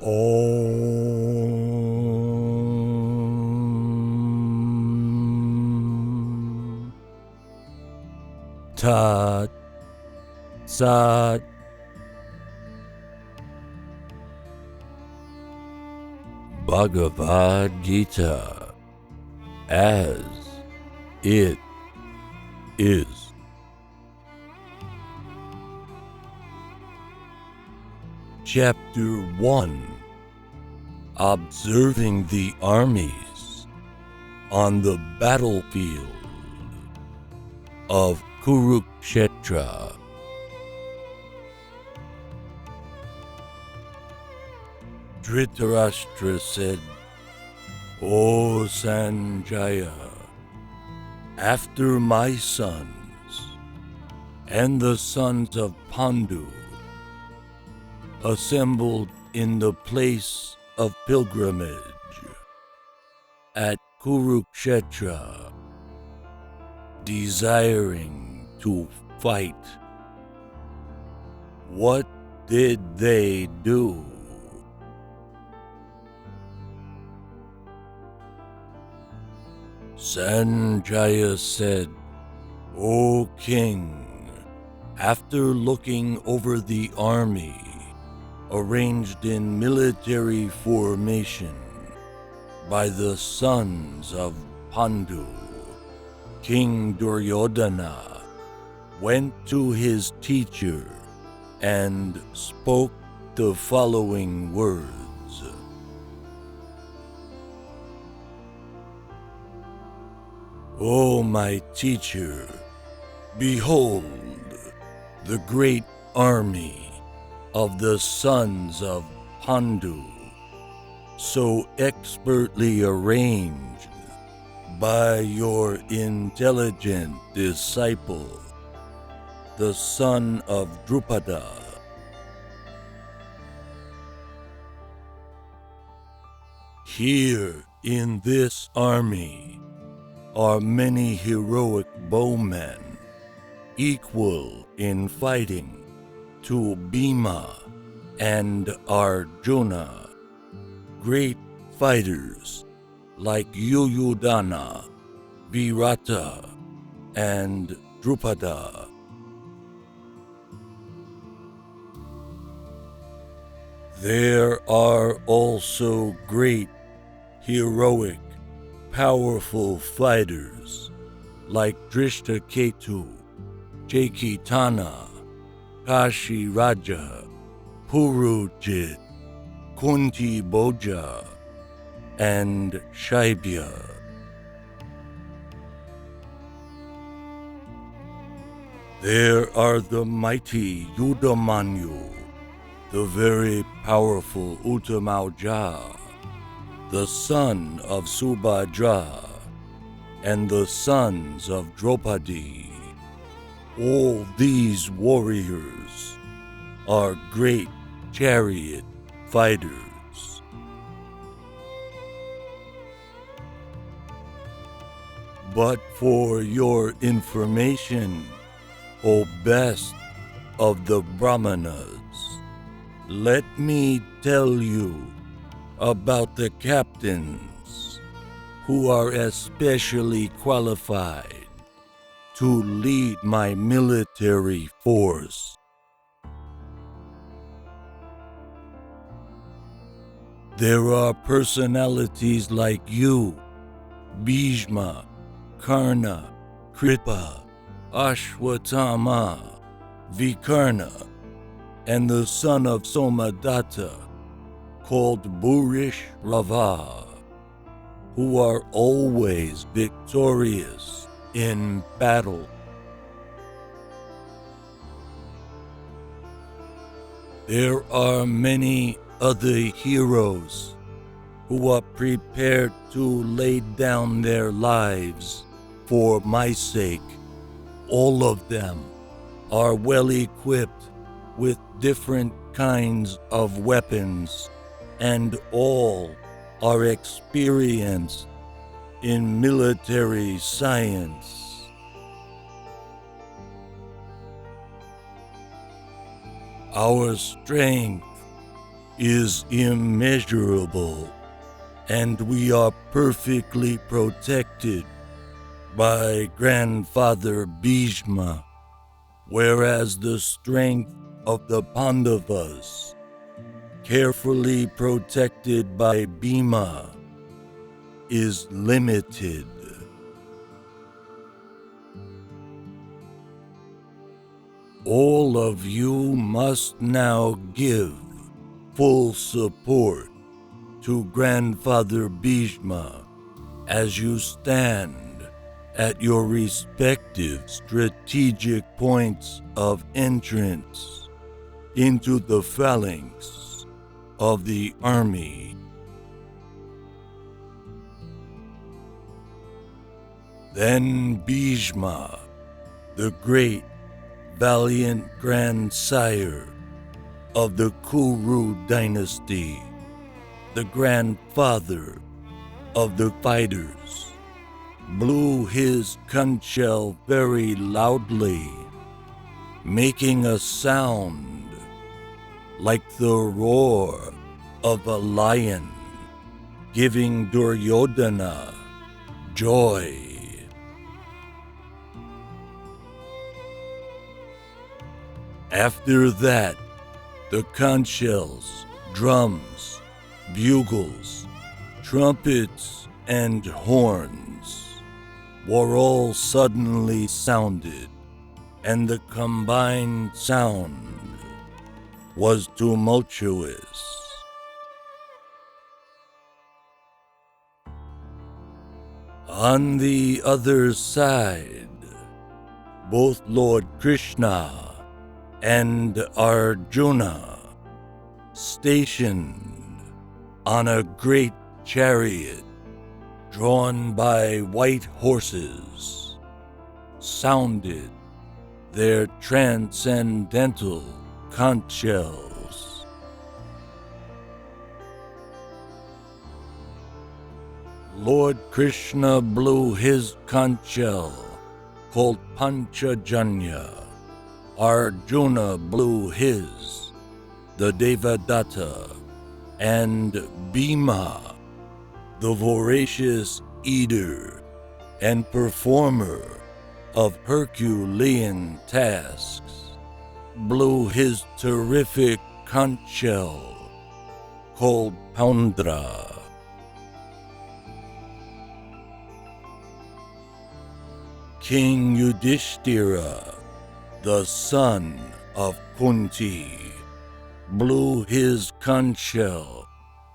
Om Tat Sat. Bhagavad Gita as it is. Chapter 1. Observing the armies on the battlefield of Kurukshetra. Dhritarashtra said, "O Sanjaya, after my sons and the sons of Pandu assembled in the place of pilgrimage at Kurukshetra, desiring to fight, what did they do?" Sanjaya said, "O king, after looking over the army arranged in military formation by the sons of Pandu, King Duryodhana went to his teacher and spoke the following words. O my teacher, behold the great army of the sons of Pandu, so expertly arranged by your intelligent disciple, the son of Drupada. Here in this army are many heroic bowmen, equal in fighting to Bhima and Arjuna, great fighters like Yuyudhana, Virata, and Drupada. There are also great, heroic, powerful fighters like Drishtaketu, Chaitanya, Kashi Raja, Purujit, Kunti Bhoja, and Shaibya. There are the mighty Yudamanyu, the very powerful Uttamauja, the son of Subhadra, and the sons of Draupadi. All these warriors are great chariot fighters. But for your information, O best of the Brahmanas, let me tell you about the captains who are especially qualified to lead my military force. There are personalities like you, Bhishma, Karna, Kripa, Ashwatthama, Vikarna, and the son of Somadatta, called Bhurishrav, who are always victorious in battle. There are many other heroes who are prepared to lay down their lives for my sake. All of them are well equipped with different kinds of weapons, and all are experienced in military science. Our strength is immeasurable, and we are perfectly protected by Grandfather Bhishma, whereas the strength of the Pandavas, carefully protected by Bhima, is limited. All of you must now give full support to Grandfather Bhishma as you stand at your respective strategic points of entrance into the phalanx of the army. Then Bhishma, the great valiant grandsire of the Kuru dynasty, the grandfather of the fighters, blew his conch shell very loudly, making a sound like the roar of a lion, giving Duryodhana joy. After that, the conch shells, drums, bugles, trumpets, and horns were all suddenly sounded, and the combined sound was tumultuous. On the other side, both Lord Kṛṣṇa and Arjuna, stationed on a great chariot drawn by white horses, sounded their transcendental conch shells. Lord Kṛṣṇa blew his conch shell, called Panchajanya. Arjuna blew his, the Devadatta, and Bhima, the voracious eater and performer of Herculean tasks, blew his terrific conch shell, called Poundra. King Yudhishthira, the son of Kunti, blew his conch shell,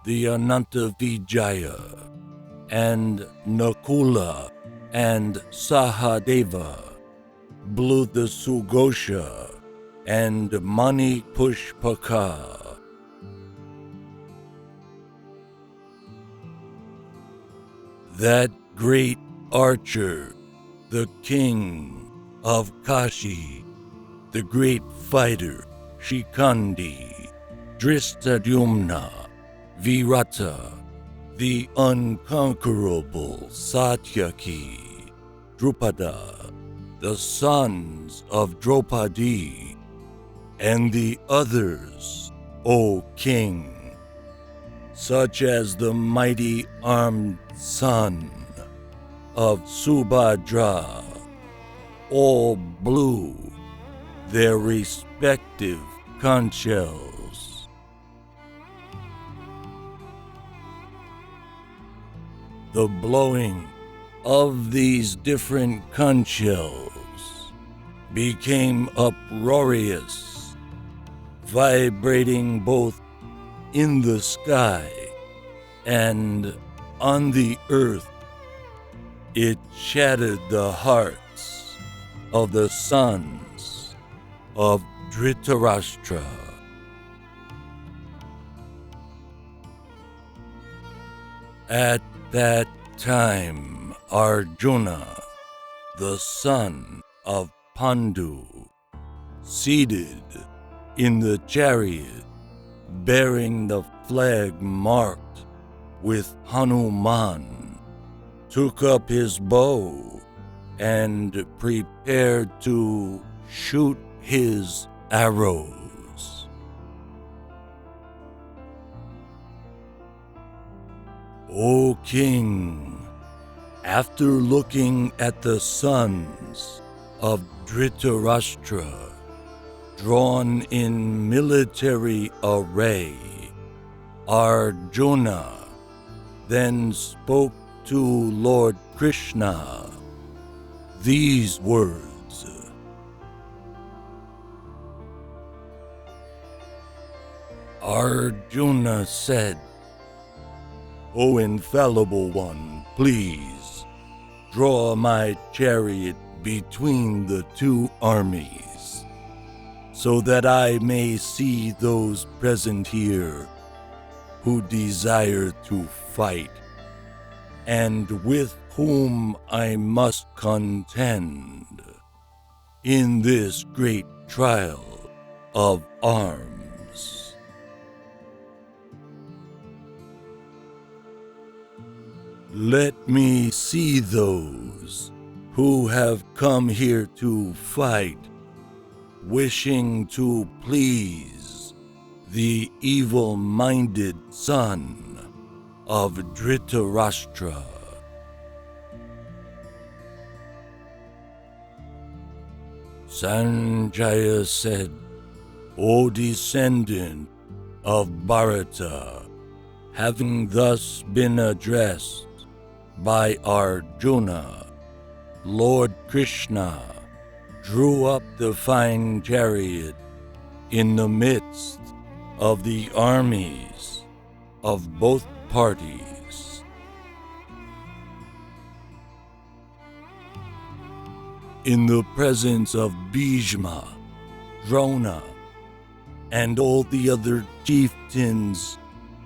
the Ananta Vijaya, and Nakula and Sahadeva blew the Sughosha and Mani Pushpaka. That great archer, the king of Kashi, the great fighter Shikandi, Drishtadyumna, Virata, the unconquerable Satyaki, Drupada, the sons of Draupadi, and the others, O king, such as the mighty armed son of Subhadra, all blew their respective conch shells. The blowing of these different conch shells became uproarious, vibrating both in the sky and on the earth. It shattered the hearts of the sons of Dhritarashtra. At that time, Arjuna, the son of Pandu, seated in the chariot, bearing the flag marked with Hanuman, took up his bow and prepared to shoot his arrows. O king, after looking at the sons of Dhritarashtra drawn in military array, Arjuna then spoke to Lord Kṛṣṇa these words. Arjuna said, O infallible one, please draw my chariot between the two armies, so that I may see those present here who desire to fight, and with whom I must contend in this great trial of arms. Let me see those who have come here to fight, wishing to please the evil-minded son of Dhritarashtra. Sanjaya said, O descendant of Bharata, having thus been addressed by Arjuna, Lord Kṛṣṇa drew up the fine chariot in the midst of the armies of both parties. In the presence of Bhishma, Drona, and all the other chieftains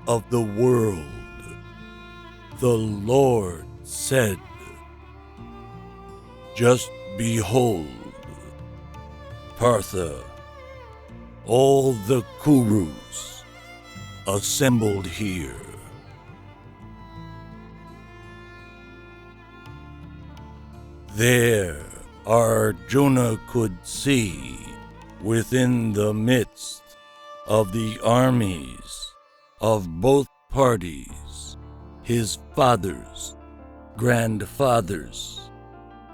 of the world, the Lord said, Just behold, Partha, all the Kurus assembled here. There Arjuna could see within the midst of the armies of both parties his fathers, grandfathers,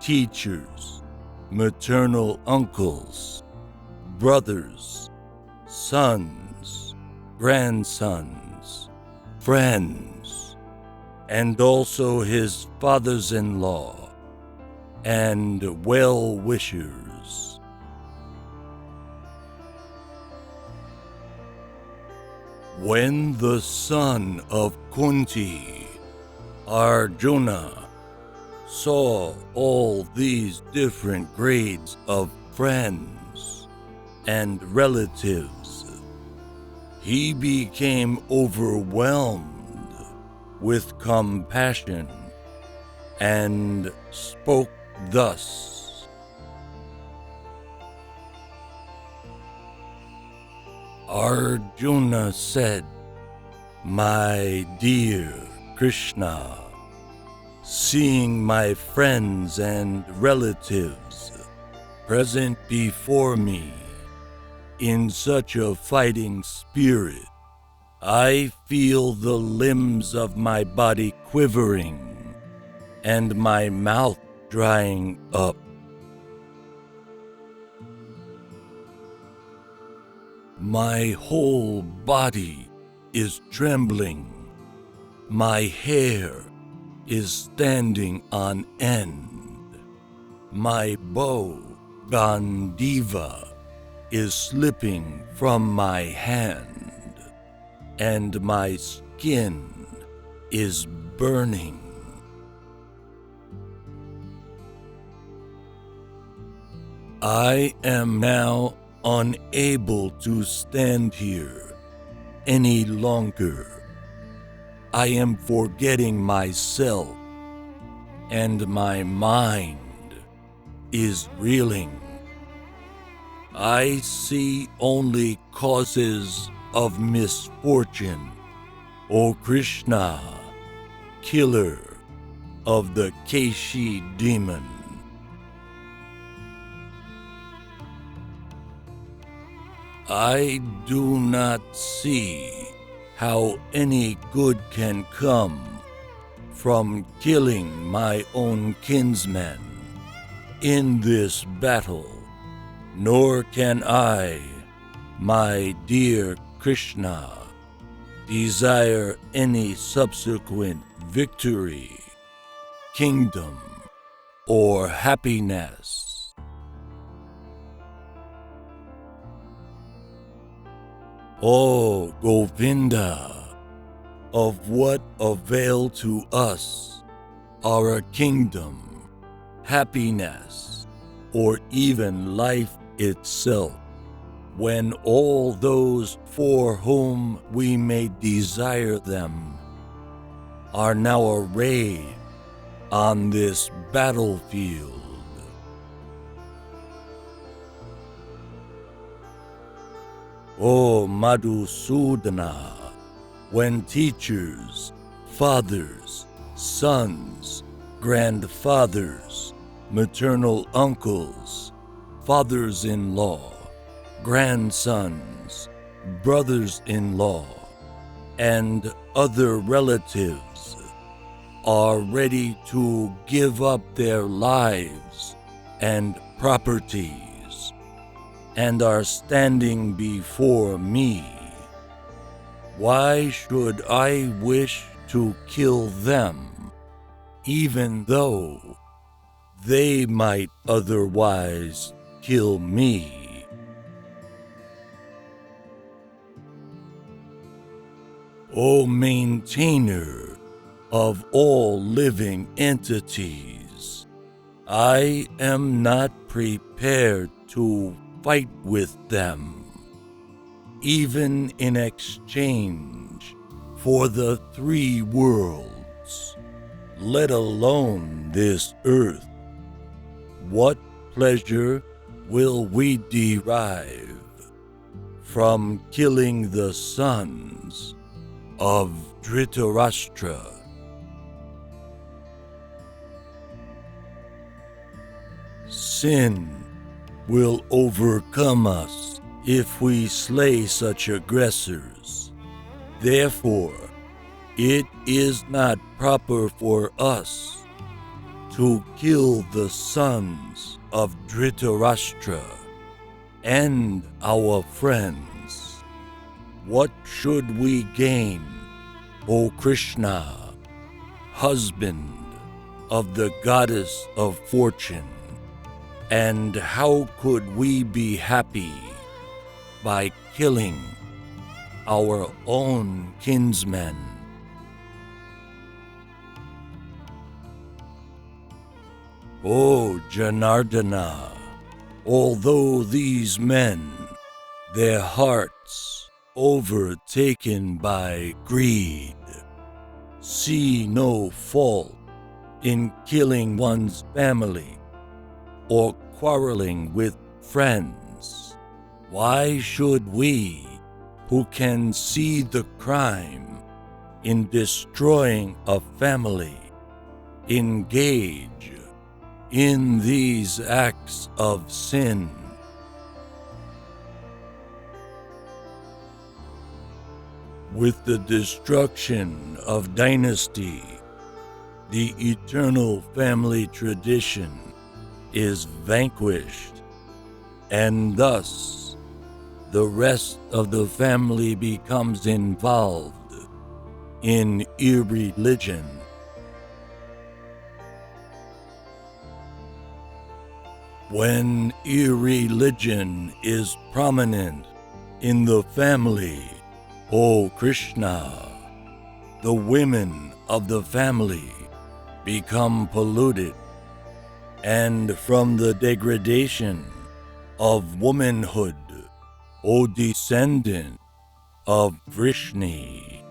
teachers, maternal uncles, brothers, sons, grandsons, friends, and also his fathers-in-law and well-wishers. When the son of Kunti, Arjuna, saw all these different grades of friends and relatives, he became overwhelmed with compassion and spoke thus. Arjuna said, My dear Kṛṣṇa, seeing my friends and relatives present before me in such a fighting spirit, I feel the limbs of my body quivering and my mouth drying up. My whole body is trembling. My hair is standing on end. My bow, Gandiva, is slipping from my hand, and my skin is burning. I am now unable to stand here any longer. I am forgetting myself, and my mind is reeling. I see only causes of misfortune, O Kṛṣṇa, killer of the Keshi demon. I do not see how any good can come from killing my own kinsmen in this battle, nor can I, my dear Kṛṣṇa, desire any subsequent victory, kingdom, or happiness. O Govinda, of what avail to us are a kingdom, happiness, or even life itself, when all those for whom we may desire them are now arrayed on this battlefield? O Madhusudana, when teachers, fathers, sons, grandfathers, maternal uncles, fathers-in-law, grandsons, brothers-in-law, and other relatives are ready to give up their lives and properties, and are standing before me, why should I wish to kill them, even though they might otherwise kill me? O maintainer of all living entities, I am not prepared to fight with them, even in exchange for the three worlds, let alone this earth. What pleasure will we derive from killing the sons of Dhritarashtra? Sin will overcome us if we slay such aggressors. Therefore, it is not proper for us to kill the sons of Dhritarashtra and our friends. What should we gain, O Kṛṣṇa, husband of the goddess of fortune? And how could we be happy by killing our own kinsmen? O Janardana, although these men, their hearts overtaken by greed, see no fault in killing one's family or quarreling with friends, why should we, who can see the crime in destroying a family, engage in these acts of sin? With the destruction of dynasty, the eternal family tradition is vanquished, and thus the rest of the family becomes involved in irreligion. When irreligion is prominent in the family, O Kṛṣṇa, the women of the family become polluted, and from the degradation of womanhood, O descendant of Vrishni,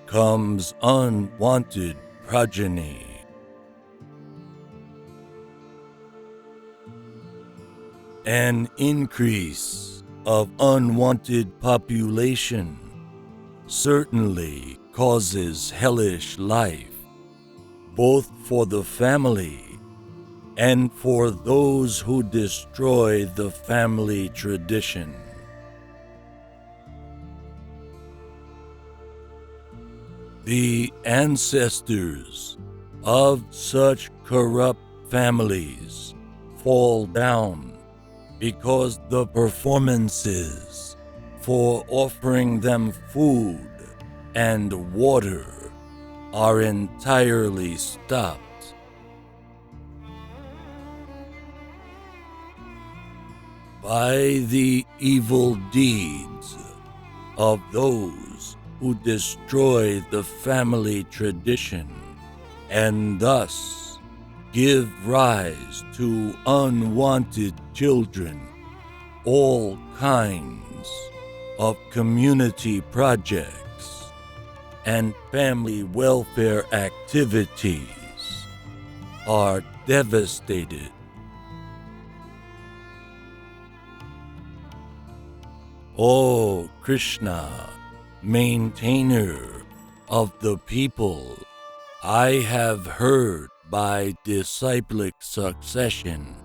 comes unwanted progeny. An increase of unwanted population certainly causes hellish life, both for the family and for those who destroy the family tradition. The ancestors of such corrupt families fall down because the performances for offering them food and water are entirely stopped. By the evil deeds of those who destroy the family tradition and thus give rise to unwanted children, all kinds of community projects and family welfare activities are devastated. O Krishna, maintainer of the people, I have heard by disciplic succession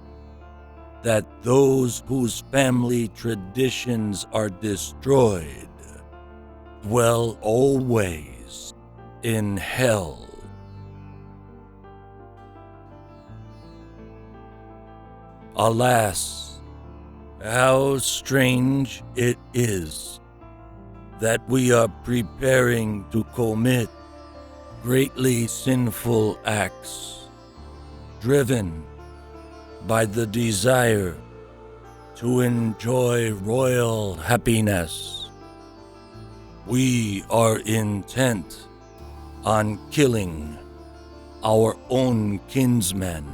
that those whose family traditions are destroyed dwell always in hell. Alas, how strange it is that we are preparing to commit greatly sinful acts, driven by the desire to enjoy royal happiness. We are intent on killing our own kinsmen.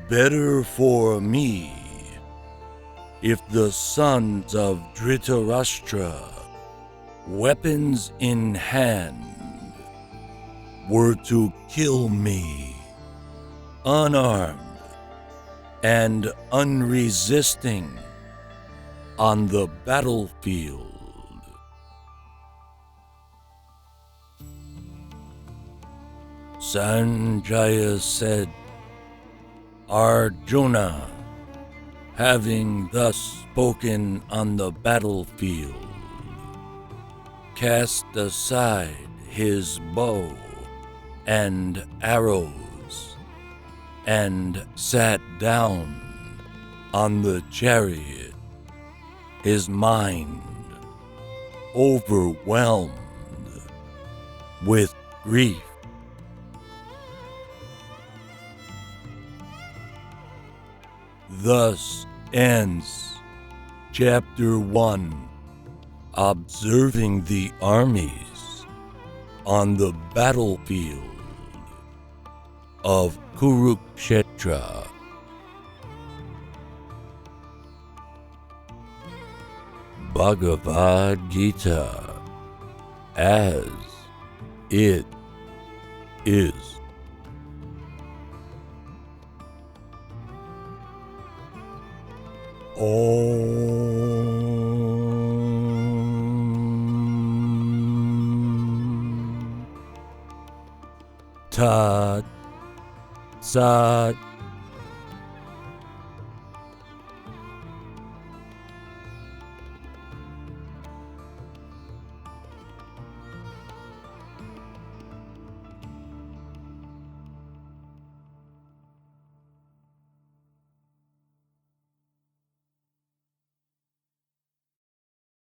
Better for me if the sons of Dhritarashtra, weapons in hand, were to kill me, unarmed and unresisting, on the battlefield. Sanjaya said, Arjuna, having thus spoken on the battlefield, cast aside his bow and arrows and sat down on the chariot, his mind overwhelmed with grief. Thus ends Chapter 1, observing the armies on the battlefield of Kurukshetra. Bhagavad Gita as it is. Om Tat Sat